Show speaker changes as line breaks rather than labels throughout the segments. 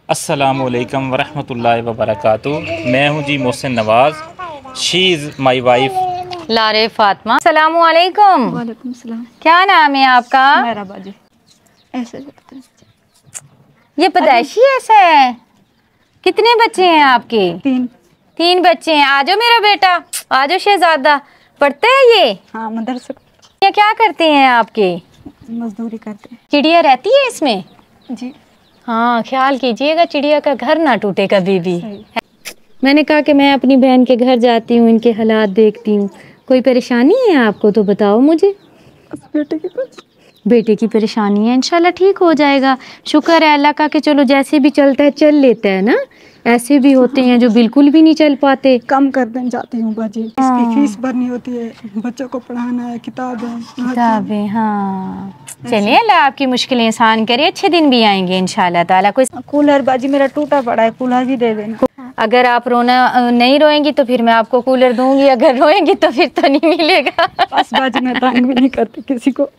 अस्सलामुअलैकुम वरहमतुल्लाहि वबरकातुहू। मैं हूँ जी मोहसिन नवाज़। शी इज़ माई वाइफ
लारे फातिमा। अस्सलामुअलैकुम।
वालेकुम सलाम।
क्या नाम है आपका?
मेरा बाजी ऐसे करते हैं।
ये पैदाइशी ऐसा है। कितने बच्चे हैं आपके? तीन बच्चे हैं। आ जाओ मेरा बेटा, आ जाओ शहजादा। पढ़ते हैं ये?
हाँ, मदरसे।
ये क्या करते हैं आपके?
मजदूरी करते हैं।
चिड़िया रहती है इसमें?
जी
हाँ, ख्याल कीजिएगा चिड़िया का घर ना टूटे कभी भी। मैंने कहा कि मैं अपनी बहन के घर जाती हूँ, इनके हालात देखती हूँ। कोई परेशानी है आपको तो बताओ मुझे। बेटे की परेशानी है, इंशाल्लाह ठीक हो जाएगा। शुक्र है अल्लाह का कि चलो जैसे भी चलता है चल लेता है ना। ऐसे भी होते हैं जो बिल्कुल भी नहीं चल पाते।
कम कर दें जाती हूँ बाजी। इसकी फीस भरनी होती है, बच्चों को पढ़ाना है, किताबें।
हाँ, चलिए अल्लाह आपकी मुश्किलें आसान करे। अच्छे दिन भी आएंगे इंशाल्लाह ताला। कोई
कूलर बाजी मेरा टूटा पड़ा है, कूलर भी दे देना।
अगर आप रोना नहीं रोएंगी तो फिर मैं आपको कूलर दूंगी, अगर रोएंगी तो फिर तो नहीं मिलेगा।
बस बाजी मैं तंग भी नहीं करती किसी को।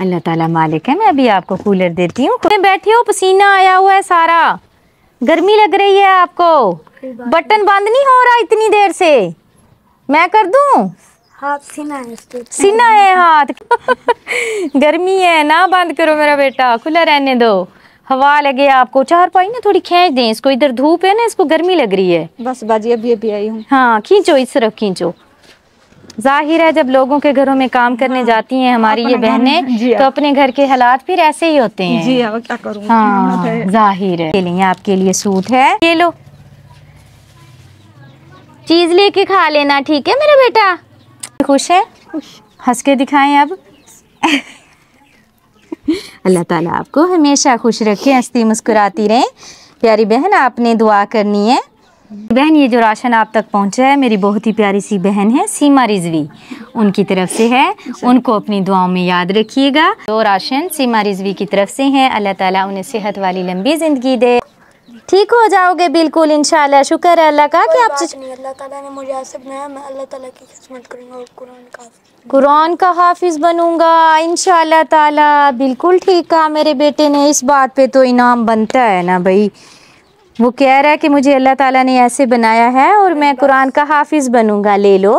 अल्लाह ताला मालिक है। मैं अभी आपको कूलर देती हूँ। बैठी हो, पसीना आया हुआ है सारा, गर्मी लग रही है आपको। बटन बंद नहीं हो रहा इतनी देर से, मैं कर दूं?
हाथ
सीना है हाथ। गर्मी है ना, बंद करो मेरा बेटा, खुला रहने दो, हवा लगे आपको। चारपाई ना थोड़ी खींच दें इसको, इधर धूप है ना, इसको गर्मी लग रही है।
बस बाजी अभी आई हूँ।
हाँ खींचो, इस तरफ खींचो। जाहिर है जब लोगों के घरों में काम करने जाती हैं हमारी ये बहनें, तो अपने घर के हालात फिर ऐसे ही होते हैं।
जी अब क्या करूँ।
हाँ जाहिर है। लिए आपके लिए सूट है, ये लो, चीज लेके खा लेना, ठीक है मेरा बेटा? खुश है? हंस के दिखाएं अब। अल्लाह ताला आपको हमेशा खुश रखे, हंसती मुस्कुराती रहें। प्यारी बहन आपने दुआ करनी है। बहन ये जो राशन आप तक पहुंचा है, मेरी बहुत ही प्यारी सी बहन है सीमा रिजवी, उनकी तरफ से है। उनको अपनी दुआओं में याद रखिएगा। तो राशन सीमा रिजवी की तरफ से है। अल्लाह ताला उन्हें सेहत वाली लंबी जिंदगी दे। ठीक हो जाओगे बिल्कुल इंशाल्लाह। शुक्र है अल्लाह का कि आप
अल्लाह ताला ने मुझे ऐसे बनाया, मैं अल्लाह ताला की खिदमत करूंगा और
कुरान का हाफिज बनूंगा इंशाल्लाह ताला। बिल्कुल ठीक कहा मेरे बेटे ने। इस बात पे तो इनाम बनता है ना भाई। वो कह रहा है कि मुझे अल्लाह ताला ने ऐसे बनाया है और मैं कुरान का हाफिज बनूंगा। ले लो,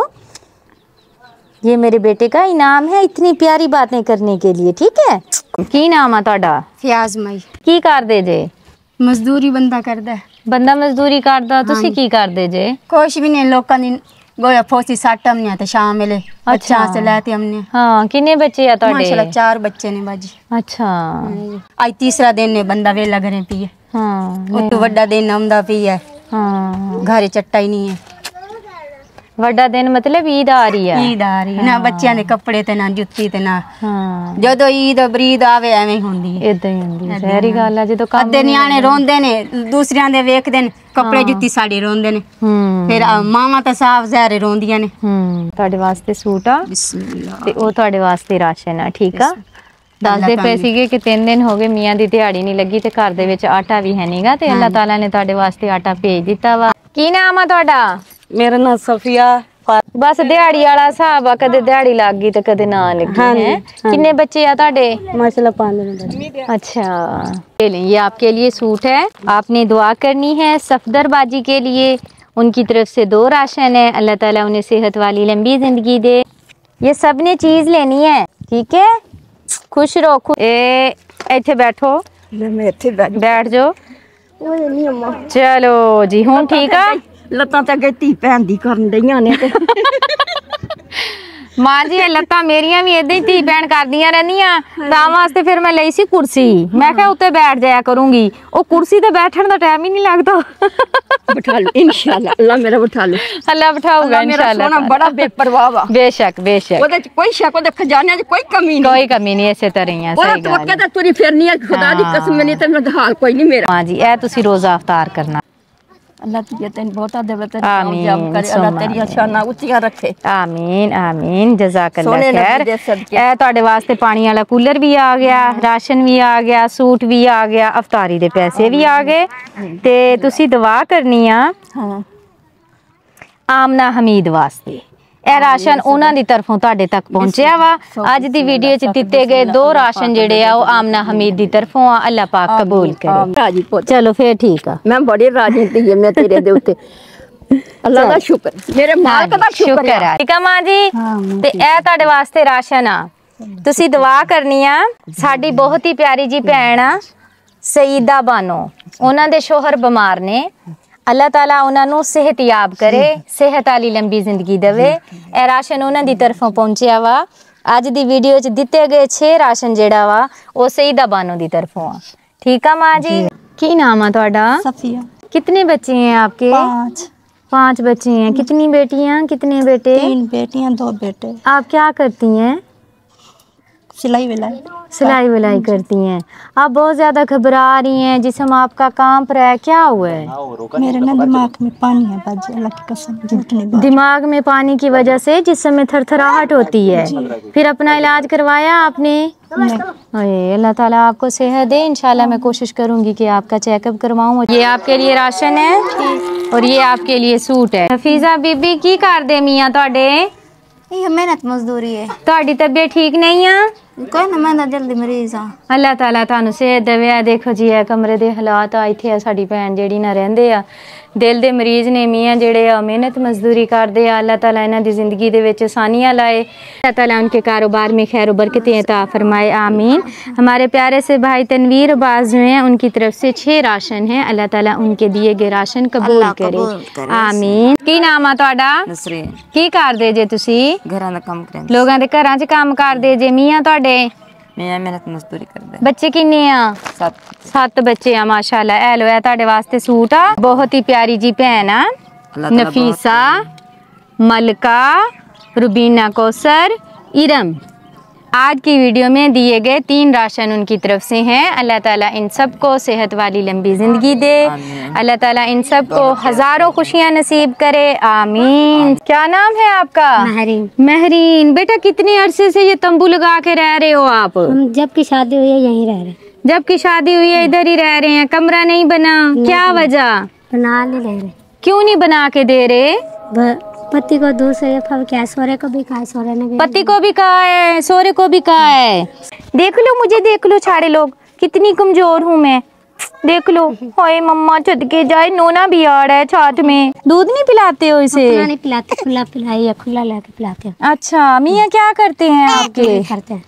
ये मेरे बेटे का इनाम है इतनी प्यारी बातें करने के लिए। ठीक है, की नाम है ਤੁਹਾਡਾ?
फयाज मई।
की करदे जे?
मजदूरी बंदा करदा है।
बंदा मजदूरी करदा, तुसी की करदे जे?
कुछ भी नहीं, लोकां दी गोया फोसी सट हमने ते शाम वेले अच्छा से लेते हमने।
हाँ, कितने बच्चे आ ਤੁਹਾਡੇ?
माशाल्लाह 4 बच्चे ने बाजी।
अच्छा,
आज तीसरा दिन ने बंदा वेला घरे पी है।
हाँ
ਉਹ ਤੋਂ ਵੱਡਾ ਦਿਨ ਆਉਂਦਾ ਪਈ ਹੈ।
हाँ,
ਘਰੇ ਚੱਟਾ ਹੀ ਨਹੀਂ ਹੈ।
ਵੱਡਾ ਦਿਨ मतलब ईद आ रही है।
ਈਦ ਆ ਰਹੀ ਹੈ ਨਾ, ਬੱਚਿਆਂ ਦੇ ਕੱਪੜੇ ਤੇ ਨਾ ਜੁੱਤੀ ਤੇ ਨਾ।
हाँ,
ਜਦੋਂ ਈਦ ਬਰੀਦ ਆਵੇ ਐਵੇਂ ਹੁੰਦੀ ਹੈ।
ਇਦਾਂ ਹੀ ਹੁੰਦੀ ਹੈ। ਸਹਿਰੀ ਗੱਲ ਹੈ ਜਦੋਂ ਕੰਮ
ਅੱਧੇ ਨਿਆਣੇ ਰੋਂਦੇ ਨੇ, ਦੂਸਰਿਆਂ ਦੇ ਵੇਖਦੇ ਨੇ ਕੱਪੜੇ ਜੁੱਤੀ ਸਾਡੇ ਰੋਂਦੇ ਨੇ। ਫਿਰ ਮਾਵਾਂ ਤਾਂ ਸਾਫ ਜ਼ਾਹਰ ਰੋਂਦੀਆਂ ਨੇ।
ਤੁਹਾਡੇ ਵਾਸਤੇ ਸੂਟ ਆ
ਬਿਸਮਿਲ੍ਲਾ।
ਤੇ ਉਹ ਤੁਹਾਡੇ ਵਾਸਤੇ ਰਾਸ਼ਨ ਆ। ਠੀਕ ਆ। ਦੱਸਦੇ ਪਏ ਸੀਗੇ ਕਿ 3 ਦਿਨ ਹੋ ਗਏ ਮੀਆਂ ਦੀ ਦਿਹਾੜੀ ਨਹੀਂ ਲੱਗੀ ਤੇ ਘਰ ਦੇ ਵਿੱਚ ਆਟਾ ਵੀ ਹੈ ਨਹੀਂਗਾ, ਤੇ ਅੱਲਾਹ ਤਾਲਾ ਨੇ ਤੁਹਾਡੇ ਵਾਸਤੇ ਆਟਾ ਭੇਜ ਦਿੱਤਾ ਵਾ। ਕੀ ਨਾਮ ਆ ਤੁਹਾਡਾ?
मेरा नाम सफिया।
ਬਸ ਦਿਹਾੜੀ ਵਾਲਾ ਹਿਸਾਬ ਆ, ਕਦੇ ਦਿਹਾੜੀ ਲੱਗ ਗਈ ਤੇ ਕਦੇ ਨਾ ਲੱਗੀ ਹੈ। कितने बच्चे आ ਤੁਹਾਡੇ?
माशाल्लाह 5 दिन।
अच्छा, ये आपके लिए सूट है। आपने दुआ करनी है सफदर बाजी के लिए। उनकी तरफ से 2 राशन है। अल्लाह ताला उन्हें सेहत वाली लंबी जिंदगी दे। ये सब ने चीज लेनी है, ठीक है? खुश रहो। इथे बैठो, बैठ जाओ। चलो जी, हूँ ठीक है।
लत्तां ते अगे धी भैन दी करन दईयां ने।
मां जी लत्तां मेरियां भी इदां ही धी भैन करदियां रहंदियां। तां वास्ते फिर मैं लई सी कुर्सी। मैं कहा उत्ते बैठ जाया करूंगी। ओ कुर्सी ते बैठण दा टाइम ही नहीं लगदा।
बिठा लो इंशाल्लाह, अल्लाह मेरा बिठा लो।
अल्लाह बिठाऊगा इंशाल्लाह।
सोना बड़ा बेपरवाह वा।
बेशक बेशक,
ओदे च कोई शक, ओदे खजाने च कोई कमी नहीं।
कोई कमी नहीं, इसे तरह ही है।
ओदा
सही
तो
गल
कहदा तुरी फिरनी है, खुदा दी कसम नहीं ते मैं हाल कोई नहीं मेरा।
हां जी, ए तुसी रोजा इफ्तार करना।
अल्लाह तुझे तेन बहुता देवे, तेन
आमीन,
कामयाब करे, अल्लाह तेरी शाना ऊंचियां रखे।
आमीन आमीन, जज़ाकल्लाह खैर।
दे सदके।
ए ਤੁਹਾਡੇ ਵਾਸਤੇ ਪਾਣੀ ਵਾਲਾ ਕੂਲਰ ਵੀ ਆ ਗਿਆ, ਰਾਸ਼ਨ ਵੀ ਆ ਗਿਆ, ਸੂਟ ਵੀ ਆ ਗਿਆ, ਇਫਤਾਰੀ ਦੇ ਪੈਸੇ ਵੀ ਆ ਗਏ। ਤੇ ਤੁਸੀਂ ਦੁਆ ਕਰਨੀ ਆ
हां
आमना हमीद वास्ते। ਇਹ ਰਾਸ਼ਨ ਉਹਨਾਂ ਦੀ ਤਰਫੋਂ ਤੁਹਾਡੇ ਤੱਕ ਪਹੁੰਚਿਆ ਵਾ। ਅੱਜ ਦੀ ਵੀਡੀਓ 'ਚ ਦਿੱਤੇ ਗਏ 2 ਰਾਸ਼ਨ ਜਿਹੜੇ ਆ ਉਹ ਆਮਨਾ ਹਮੀਦ ਦੀ ਤਰਫੋਂ ਆ। ਅੱਲਾਹ ਪਾਕ ਕਬੂਲ ਕਰੇ।
ਰਾਜੀ ਪੁੱਤ
ਚਲੋ ਫੇਰ ਠੀਕ ਆ।
ਮੈਂ ਬੜੀ ਰਾਜੀ ਧੀ ਹੈ ਮੈਂ ਤੇਰੇ ਦੇ ਉੱਤੇ। ਅੱਲਾ ਦਾ ਸ਼ੁਕਰ, ਮੇਰੇ ਮਾਲਕ ਦਾ ਸ਼ੁਕਰ ਹੈ।
ਠੀਕ ਆ ਮਾਂ ਜੀ, ਤੇ ਇਹ ਤੁਹਾਡੇ ਵਾਸਤੇ ਰਾਸ਼ਨ ਆ। ਤੁਸੀਂ ਦੁਆ ਕਰਨੀ ਆ। ਸਾਡੀ ਬਹੁਤ ਹੀ ਪਿਆਰੀ ਜੀ ਭੈਣ ਆ ਸਈਦਾ ਬਾਨੋ, ਉਹਨਾਂ ਦੇ ਸ਼ੋਹਰ ਬਿਮਾਰ ਨੇ। अल्लाह ताला उन्होंने सेहतयाब करे, सेहत वाली लंबी जिंदगी देवे। ए राशन उन्होंने तरफों पहुंचया वा। अज दी वीडियो च दिते गए 6 राशन जेड़ा वा वो सईदा बानो दी तरफों आ। ठीक है माँ जी, की नाम है तुहाडा?
सफिया।
कितने बच्चे हैं आपके? 5 बच्चे हैं। कितनी बेटियां कितने बेटे?
3 बेटियां 2 बेटे।
आप क्या करती हैं? सिलाई विलाई करती हैं। आप बहुत ज्यादा घबरा रही हैं, जिस्म आपका कांप रहा है, क्या हुआ है?
मेरे ना दिमाग में पानी है बाजी, अल्लाह की कसम झूठ नहीं बात।
दिमाग में पानी की वजह से जिस्म में थरथराहट होती है। फिर अपना इलाज करवाया आपने? अल्लाह ताला आपको सेहत दे। इंशाल्लाह मैं कोशिश करूंगी कि आपका चेकअप करवाऊं। ये आपके लिए राशन है और ये आपके लिए सूट है। हफीजा बीबी की कर दे मियां तुहाडे?
मेहनत मजदूरी है।
तुहाडी तबीयत ठीक नहीं है?
कोई ना, मैं जल्दी मरीज हाँ।
अल्लाह ताला तुहानू सेहत देवे। देखो जी है कमरे दे हालात आ इत्थे साडी भैन जेड़ी ना रहिंदे आ, दिल दे मरीज ने मियाँ जेड़े आ मेहनत मजदूरी करदे आ। अल्लाह ताला इन्हां दी जिंदगी दे विच आसानियां लाए। अल्लाह ताला उनके कारोबार में खैर बरकतें अता फरमाए, आमीन। हमारे प्यारे से भाई तनवीर अब्बास जो हैं उनकी तरफ से 6 राशन हैं। अल्लाह ताला उनके दिए गए राशन कबूल करे, आमीन। की नाम आ तुहाडा?
नसरीन।
की करदे जे तुसी?
घरां दा काम करदे।
लोगां दे घरां च काम करदे जे। मियाँ तुहाडे
मैं मेहनत मजदूरी करदे।
बच्चे किन्ने आ? 7 बच्चे आ माशाल्लाह। ए लो है तुहाडे वास्ते सूट आ। बहुत ही प्यारी जी भैन आ नफीसा, मलका, रुबीना, कौसर, इरम। आज की वीडियो में दिए गए 3 राशन उनकी तरफ से हैं। अल्लाह ताला इन सब को सेहत वाली लंबी जिंदगी दे। अल्लाह ताला इन सब को हजारों खुशियां नसीब करे, आमीन। क्या नाम है आपका?
महरीन।
महरीन बेटा, कितने अरसे से ये तंबू लगा के रह रहे हो आप?
जब की शादी हुई है यहीं रह रहे।
जब की शादी हुई है इधर ही रह रहे हैं? कमरा नहीं बना? क्या वजह?
बना नहीं रह रहे।
क्यों नहीं बना के दे रहे?
पति को दूसरे क्या सोरे को भी कहा, सोरे ने
पति को भी कहा है, सोरे को भी कहा है। देख लो मुझे, देख लो सारे लोग, कितनी कमजोर हूँ मैं। देख लो, ओए मम्मा छुट के जाए, नोना भी आ रहा है साथ में। दूध नहीं पिलाते हो इसे?
नहीं पिलाते, खुला पिलाई, खुला लाके पिलाते हैं।
अच्छा, मियाँ क्या करते हैं आपके?
करते हैं,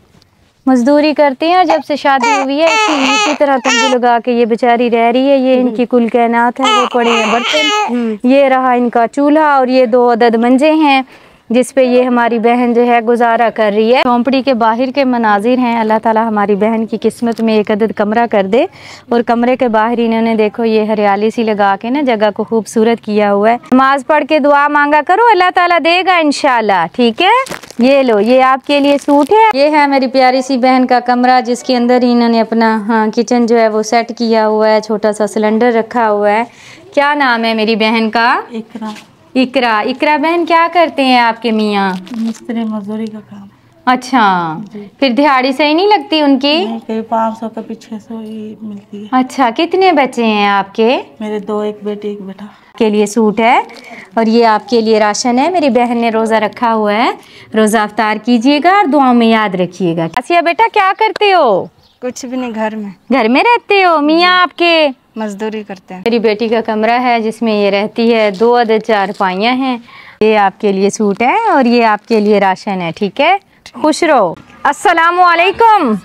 मजदूरी करते हैं। जब से शादी हुई है इसी तरह तंबू लगा के ये बेचारी रह रही है। ये इनकी कुल कायनात है, वो पड़े हैं बर्तन। ये रहा इनका चूल्हा और ये 2 अदद मंजे हैं जिस पे ये हमारी बहन जो है गुजारा कर रही है। झोंपड़ी के बाहर के मनाजिर हैं। अल्लाह ताला हमारी बहन की किस्मत में एक अदद कमरा कर दे। और कमरे के बाहर इन्होंने देखो ये हरियाली सी लगा के ना जगह को खूबसूरत किया हुआ है। नमाज पढ़ के दुआ मांगा करो, अल्लाह ताला देगा इंशाल्लाह। ठीक है, ये लो, ये आपके लिए सूट है। ये है मेरी प्यारी सी बहन का कमरा जिसके अंदर इन्होंने अपना किचन जो है वो सेट किया हुआ है। छोटा सा सिलेंडर रखा हुआ है। क्या नाम है मेरी बहन का?
इकरा।
इकरा। इकरा बहन, क्या करते हैं आपके मियाँ?
मिस्त्री मजदूरी का काम।
अच्छा, फिर दिहाड़ी सही नहीं लगती उनकी?
कहीं 500 का 600 ही मिलती है।
अच्छा, कितने बच्चे हैं आपके?
मेरे 2, एक बेटी एक बेटा।
के लिए सूट है और ये आपके लिए राशन है। मेरी बहन ने रोज़ा रखा हुआ है, रोज़ा अफ्तार कीजिएगा और दुआओं में याद रखिएगा। आसिया बेटा, क्या करते हो?
कुछ भी नहीं,
घर में रहते हो। मियाँ आपके
मजदूरी करते हैं।
मेरी बेटी का कमरा है जिसमें ये रहती है। 2 अदद चारपाइयाँ हैं। ये आपके लिए सूट है और ये आपके लिए राशन है। ठीक है, खुश रहो। अस्सलामु अलैकुम।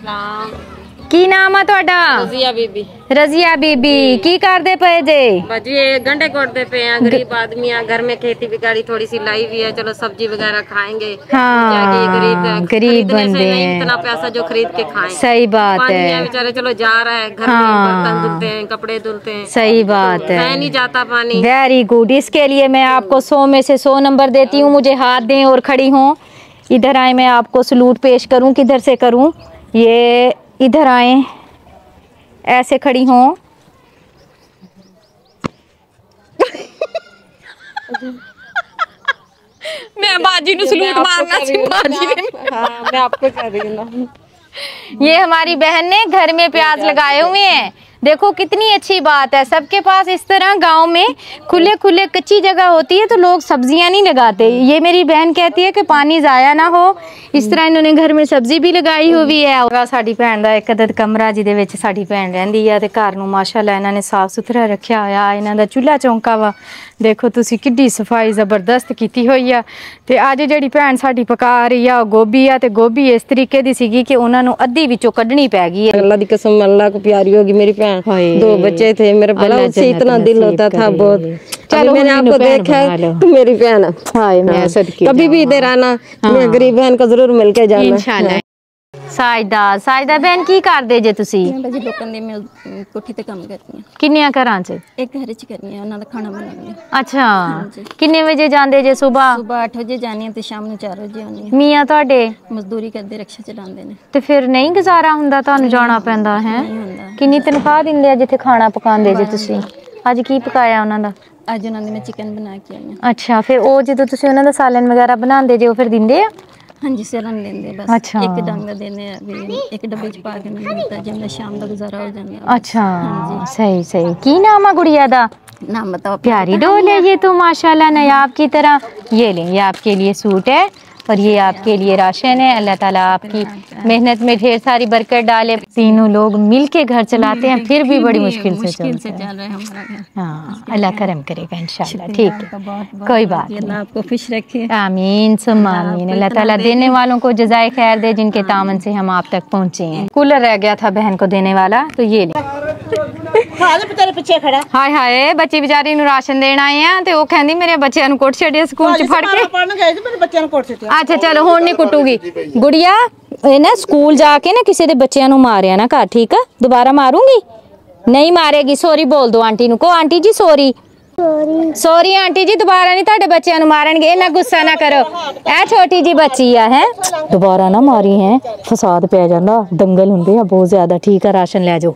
की नाम है ਤੁਹਾਡਾ?
रजिया बीबी।
रजिया बीबी, की कर दे पे जे?
बाजी ये गंडे कोटते पे हैं, गरीब आदमी है, घर में खेती बिगाड़ी थोड़ी सी लाई हुई है, चलो सब्जी वगैरह खाएंगे।
हाँ, गरीब बंदे हैं,
इतना पैसा जो खरीद के खाएं।
सही बात है
बेचारे, चलो जा रहा है घर में बर्तन धुलते हैं, कपड़े धुलते हैं।
सही बात है,
नहीं जाता पानी।
Very good. इसके लिए मैं आपको 100 में से 100 नंबर देती हूँ। मुझे हाथ दें और खड़ी हों। इधर आए, मैं आपको सलूट पेश करूँ। किधर से करूँ? ये इधर आए, ऐसे खड़ी हों।
मैं बाजी ने सलूट मारना मैं आपको कर रही हूँ।
ये हमारी बहन ने घर में प्याज लगाए हुए हैं देखो कितनी अच्छी बात है, सबके पास इस तरह गांव में खुले खुले कच्ची जगह होती है तो लोग सब्जियां नहीं लगाते। ये मेरी बहन कहती है कि पानी ज़ाया ना हो, इस तरह इन्होंने घर में सब्जी भी लगाई हुई है। साड़ी भैन का एक अदद कमरा जिहदे विच साड़ी भैन रहिंदी है ते घर नूं माशाअल्लाह इन्हां ने साफ सुथरा रखिया होया। इन्हां दा चूल्हा चौंका वा देखो तुसी किड्डी सफाई ज़बरदस्त कीती होई आ। ते अज जिहड़ी भैन साडी पका रही आ गोभी आ ते गोभी इस तरीके दी सीगी कि उन्हां नूं अद्धी विचों कड्ढनी पै गई है।
अल्लाह दी कसम अल्लाह को प्यारी होगी मेरी भैन। 2 बच्चे थे, मेरा बड़ा उससे इतना दिल होता था बहुत। चलो मैंने आपको देखा तो मेरी बहन कभी भी इधर आना, मैं गरीब बहन को जरूर मिलके जाना इंशाल्लाह।
साजदा बहन की करदे जे तुसी?
मैं जी लोकां दे मैं कोठी ते काम करती हूं।
किन्नियां घरां च?
एक घर च करनी है, उन्हां दा खाना बनानी है।
अच्छा किन्ने बजे जांदे जे? सुबह
8 बजे जानी है ते शाम नूं 4 बजे आनी है।
मियां तुहाडे
मजदूरी करदे, रिक्शा चलांदे ने।
ते फिर नहीं गुजारा हुंदा, तुहानू जाना पैंदा है? किन्नी तनख्वाह दिंदे आ जिथे खाना पकांदे जे तुसी? अज की पकाया उन्हां दा?
अज उन्हां दी मैं चिकन बना के आई हां।
अच्छा फिर ओ जदों तुसी उन्हां दा सालन वगैरह बनांदे जे ओ फिर दिंदे आ?
हाँ जी सालन देंदे बस।
अच्छा।
एक डंग देने अभी एक डब्बे च पा के नहीं देता जिन्ना शाम दा गुजारा हो जांदा।
अच्छा सही सही। की नाम है गुड़िया दा?
नाम बताओ।
प्यारी डोल है ये तो माशाल्लाह नायाब की तरह। ये लें, ये आपके लिए सूट है और ये आपके लिए राशन है। अल्लाह ताला आपकी मेहनत में ढेर सारी बरकत डाले। तीनों लोग मिल के घर चलाते हैं फिर भी बड़ी मुश्किल से चल रहा है हमारा घर। हाँ अल्लाह करम करेगा इंशाल्लाह। ठीक है कोई बात नहीं,
अल्लाह आपको खुश रखे।
आमीन सुम्मा आमीन। अल्लाह ताला देने वालों को जज़ाए खैर दे जिनके तामन से हम आप तक पहुँचे हैं। कूलर रह गया था बहन को देने वाला तो ये ले। हाय हाय बच्ची बेचारी नूं राशन देण आए हैं ते ओ कहंदी मेरे बच्चों नूं कुट छड्डिया स्कूल च फड़ के। अच्छा चलो हुण नहीं कुटूगी गुड़िया। ना स्कूल जाके ना किसी दे बच्चों नूं मारिया ना घर, ठीक है? दोबारा मारूंगी नहीं मारेगी। सॉरी बोल दो आंटी नूं को आंटी जी सॉरी सॉरी आंटी जी दोबारा नहीं तुहाडे बच्चों नूं मारनगे। ना गुस्सा ना करो, ए छोटी जी बच्ची है दोबारा ना मारी है फसाद पै जांदा, दंगल हुंदे आ बहुत ज्यादा। ठीक है राशन ले जाओ।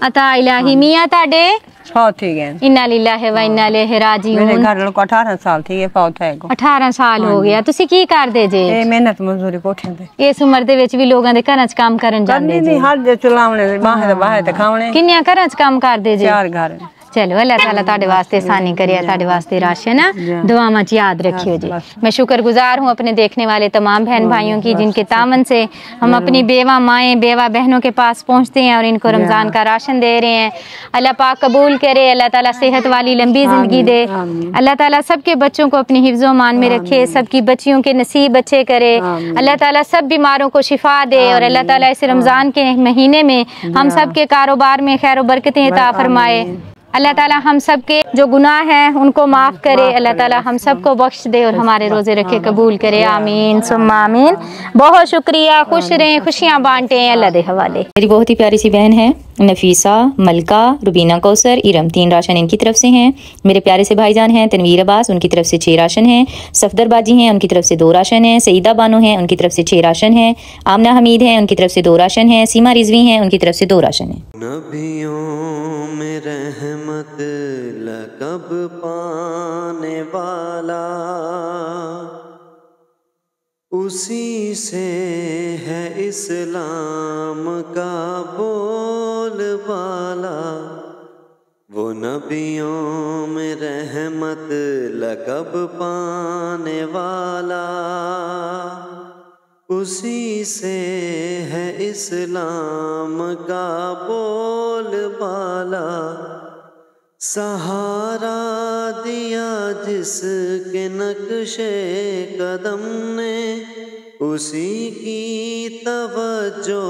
अता इलाही मियां ताडे
ठीक है।
इन्ना लिल्लाहि व इन्ना इलैहि राजिऊन।
मेरे घर वालों को 18 साल थी ये फौत है।
18 साल हो गया। तुसी की करदे जे?
मेहनत मजदूरी कोठे ते।
इस उम्र दे विच भी लोगां दे घरां च काम करन जांदे जे?
हर जे चलावणे बाहर ते खावणे।
किन्नियां घरां च काम करदे जे?
4 घर।
चलो अल्लाह ताला ताड़े वास्ते आसानी करे, ताड़े वास्ते राशन दुआवां च याद रखियो जी। मैं शुक्रगुजार हूँ अपने देखने वाले तमाम बहन भाइयों की जिनके तामन से हम अपनी बेवा माएँ बेवा बहनों के पास पहुँचते हैं और इनको रमज़ान का राशन दे रहे हैं। अल्लाह पाक कबूल करे, अल्लाह ताला सेहत वाली लंबी ज़िंदगी दे, अल्लाह ताला सबके बच्चों को अपनी हिफ्ज़ो मान में रखे, सबकी बच्चियों के नसीब अच्छे करे, अल्लाह ताला सब बीमारों को शिफा दे और अल्लाह ताला इस रमज़ान के महीने में हम सब के कारोबार में खैर बरकतें अता फरमाए। अल्लाह ताला हम सब के जो गुनाह हैं उनको माफ़ करे, अल्लाह ताला हम सब को बख्श दे और हमारे रोज़े रखे कबूल करे। आमीन सुम्मा आमीन। बहुत शुक्रिया, खुश रहें, खुशियाँ बांटें अल्लाह दे हवाले।
मेरी बहुत ही प्यारी सी बहन है नफीसा, मलका, रुबीना कौसर, इरम 3 राशन इनकी तरफ से हैं। मेरे प्यारे से भाईजान हैं तनवीर अब्बास, उनकी तरफ से 6 राशन हैं। सफदर बाजी हैं उनकी तरफ से 2 राशन हैं। सईदा बानो हैं उनकी तरफ से 6 राशन हैं। आमना हमीद हैं उनकी तरफ से 2 राशन हैं। सीमा रिजवी हैं उनकी तरफ से 2 राशन हैं।
नबियों में रहमत लक़ब पाने वाला उसी से है इस्लाम का बोलबाला। वो नबियों में रहमत लक़ब पाने वाला उसी से है इस्लाम का बोलबाला। सहारा दिया जिसके नक्शे कदम ने उसी की तवज्जो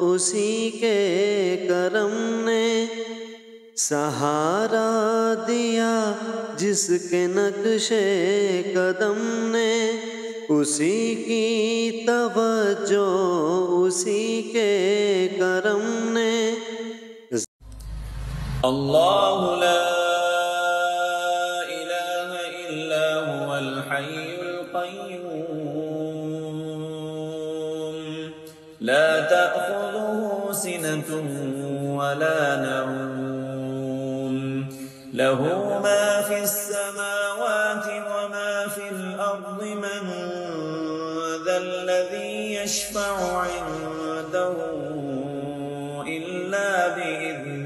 उसी के करम ने। सहारा दिया जिसके नक्शे कदम ने उसी की तवज्जो उसी के करम ने।
अल्लाहु ला इलाहा इल्ला हुवल हय्युल क़य्यूम ला तअख़ुज़ुहु सिनतुन वला नऊम लहू मा फ़िस समावाति व मा फ़िल अर्ज़ि मन ज़ल्लज़ी यशफ़अु इन्दहु इल्ला बिइज़्निहि